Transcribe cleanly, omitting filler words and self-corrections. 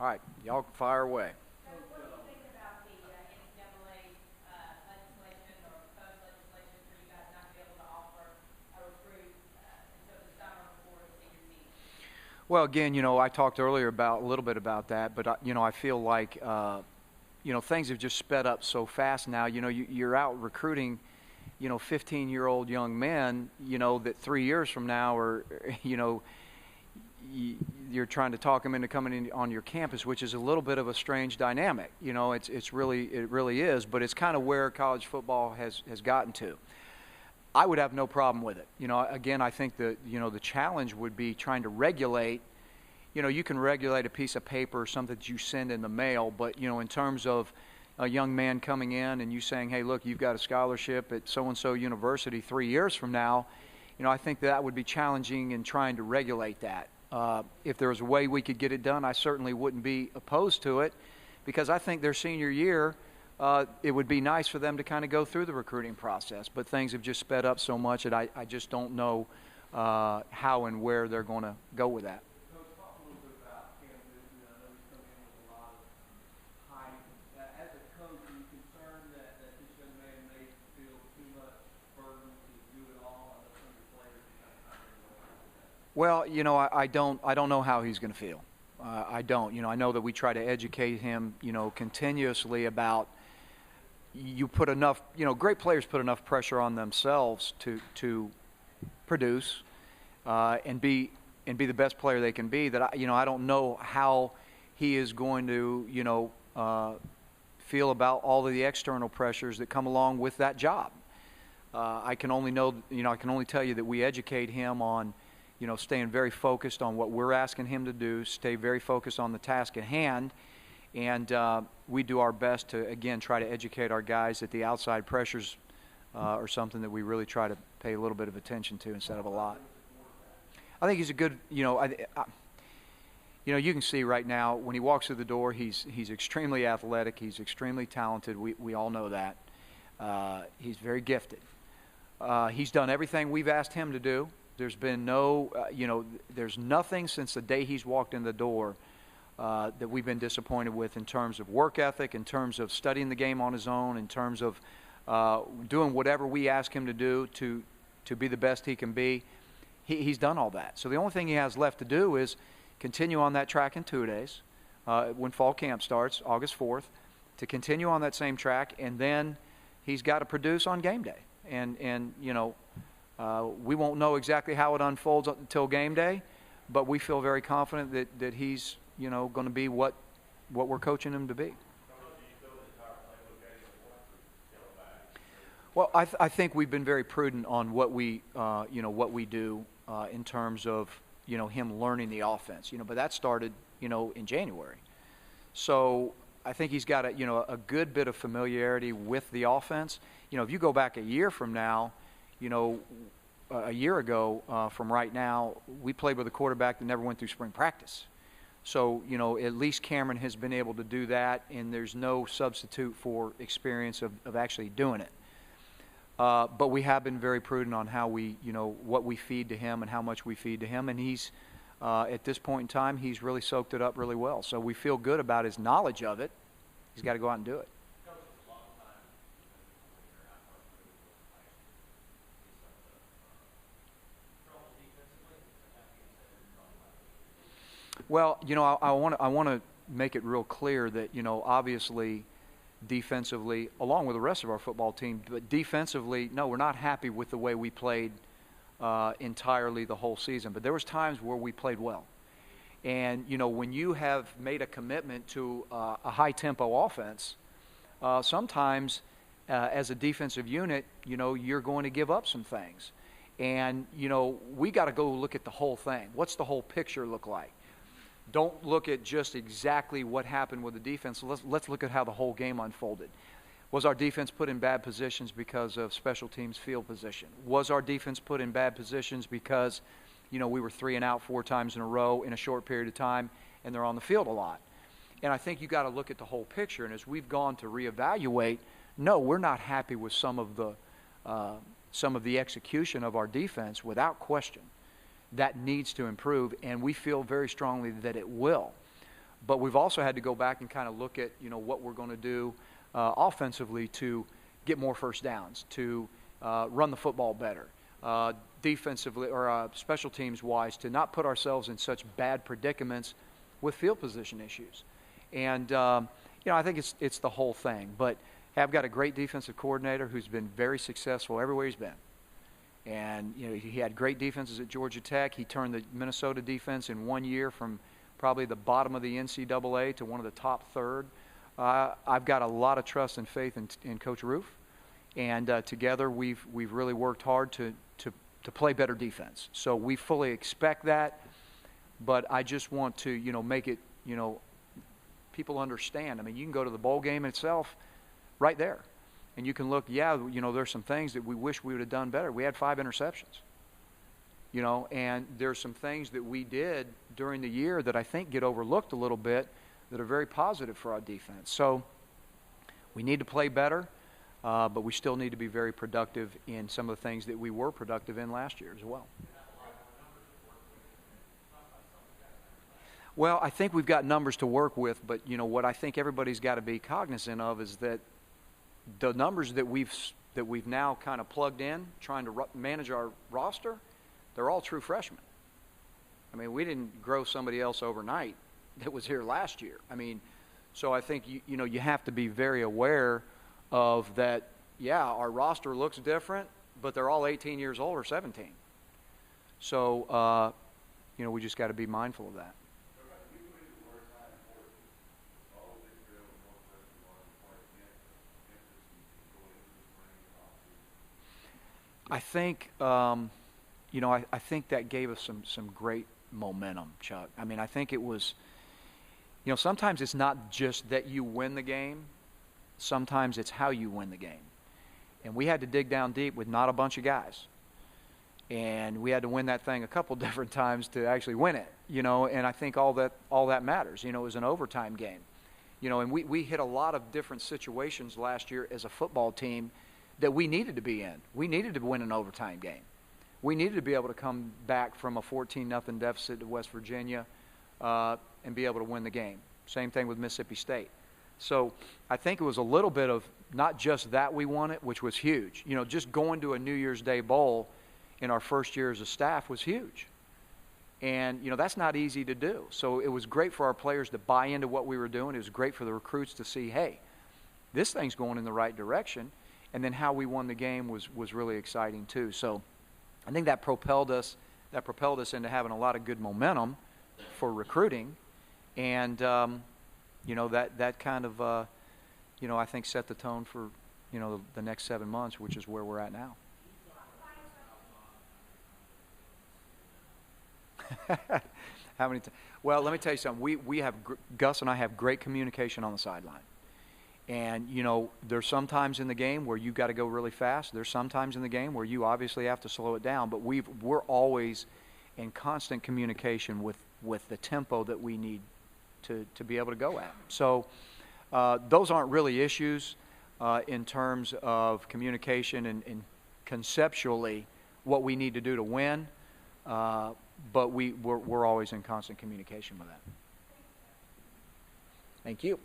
All right, y'all can fire away. So what do you think about the NCAA legislation or proposed legislation for you guys not to be able to offer a recruit until the summer before the senior season? Well, again, I talked earlier about a little bit about that, but I feel like things have just sped up so fast now. You're out recruiting 15-year-old young men, that 3 years from now are, you're trying to talk them into coming in on your campus, which is a little bit of a strange dynamic. It really is, but it's kind of where college football has gotten to. I would have no problem with it. Again, I think the challenge would be trying to regulate. You can regulate a piece of paper or something that you send in the mail, but in terms of a young man coming in and you saying, hey, look, you've got a scholarship at so-and-so university 3 years from now, I think that would be challenging in trying to regulate that. If there was a way we could get it done, I certainly wouldn't be opposed to it, because I think their senior year, it would be nice for them to kind of go through the recruiting process. But things have just sped up so much that I just don't know how and where they're going to go with that. Well, I don't know how he's going to feel. I don't. I know that we try to educate him, continuously about you put enough, great players put enough pressure on themselves to produce and be the best player they can be. That I don't know how he is going to, feel about all of the external pressures that come along with that job. I can only tell you that we educate him on, staying very focused on what we're asking him to do, stay very focused on the task at hand, and we do our best to, again, try to educate our guys that the outside pressures are something that we really try to pay a little bit of attention to instead of a lot. I think he's a good, you can see right now when he walks through the door, he's extremely athletic, he's extremely talented. We all know that. He's very gifted. He's done everything we've asked him to do. There's been there's nothing since the day he's walked in the door that we've been disappointed with in terms of work ethic, in terms of studying the game on his own, in terms of doing whatever we ask him to do to be the best he can be. He's done all that. So the only thing he has left to do is continue on that track in 2 days when fall camp starts, August 4th, to continue on that same track, and then he's got to produce on game day. And we won't know exactly how it unfolds until game day, but we feel very confident that he's, going to be what we're coaching him to be. Well, I think we've been very prudent on what we do in terms of, him learning the offense. But that started, in January. So I think he's got a good bit of familiarity with the offense. If you go back a year from now, a year ago from right now, we played with a quarterback that never went through spring practice. So, at least Cameron has been able to do that, and there's no substitute for experience of actually doing it. But we have been very prudent on how we, what we feed to him and how much we feed to him. And he's, at this point in time, he's really soaked it up really well. So we feel good about his knowledge of it. He's got to go out and do it. Well, I want to make it real clear that, obviously, defensively, along with the rest of our football team, but defensively, no, we're not happy with the way we played entirely the whole season. But there was times where we played well. And, when you have made a commitment to a high-tempo offense, sometimes as a defensive unit, you're going to give up some things. And, we got to go look at the whole thing. What's the whole picture look like? Don't look at just exactly what happened with the defense. Let's look at how the whole game unfolded. Was our defense put in bad positions because of special teams field position? Was our defense put in bad positions because, we were 3 and out 4 times in a row in a short period of time, and they're on the field a lot? And I think you got to look at the whole picture. And as we've gone to reevaluate, no, we're not happy with some of the execution of our defense without question. That needs to improve, and we feel very strongly that it will. but we've also had to go back and kind of look at, what we're going to do offensively to get more first downs, to run the football better, defensively or special teams wise, to not put ourselves in such bad predicaments with field position issues. And I think it's the whole thing. But I've got a great defensive coordinator who's been very successful everywhere he's been. And he had great defenses at Georgia Tech. He turned the Minnesota defense in 1 year from probably the bottom of the NCAA to one of the top third. I've got a lot of trust and faith in Coach Roof, and together we've really worked hard to play better defense. So we fully expect that, but I just want to make it people understand. I mean, you can go to the bowl game itself, right there, and you can look. There's some things that we wish we would have done better. We had 5 interceptions. And there's some things that we did during the year that I think get overlooked a little bit that are very positive for our defense. So we need to play better, but we still need to be very productive in some of the things that we were productive in last year as well. Well, I think we've got numbers to work with, but what I think everybody's got to be cognizant of is that the numbers that we've now kind of plugged in, trying to manage our roster, they're all true freshmen. I mean, we didn't grow somebody else overnight that was here last year. I mean, so I think you have to be very aware of that. Yeah, our roster looks different, but they're all 18 years old or 17. So we just got to be mindful of that. I think, I think that gave us some great momentum, Chuck. I mean, I think it was, sometimes it's not just that you win the game. Sometimes it's how you win the game. And we had to dig down deep with not a bunch of guys. And we had to win that thing a couple different times to actually win it, and I think all that matters. It was an overtime game. And we hit a lot of different situations last year as a football team that we needed to be in. We needed to win an overtime game. We needed to be able to come back from a 14-0 deficit to West Virginia and be able to win the game. Same thing with Mississippi State. So I think it was a little bit of not just that we won it, which was huge. Just going to a New Year's Day bowl in our first year as a staff was huge. And, that's not easy to do. So it was great for our players to buy into what we were doing. It was great for the recruits to see, hey, this thing's going in the right direction. And then how we won the game was really exciting too. So I think that propelled us into having a lot of good momentum for recruiting. And, that kind of, I think set the tone for, the next 7 months, which is where we're at now. How many times? Well, let me tell you something. We have, Gus and I have great communication on the sideline. And, there's some times in the game where you got to go really fast. There's some times in the game where you obviously have to slow it down. But we're always in constant communication with the tempo that we need to be able to go at. So those aren't really issues in terms of communication and conceptually what we need to do to win. But we're always in constant communication with that. Thank you.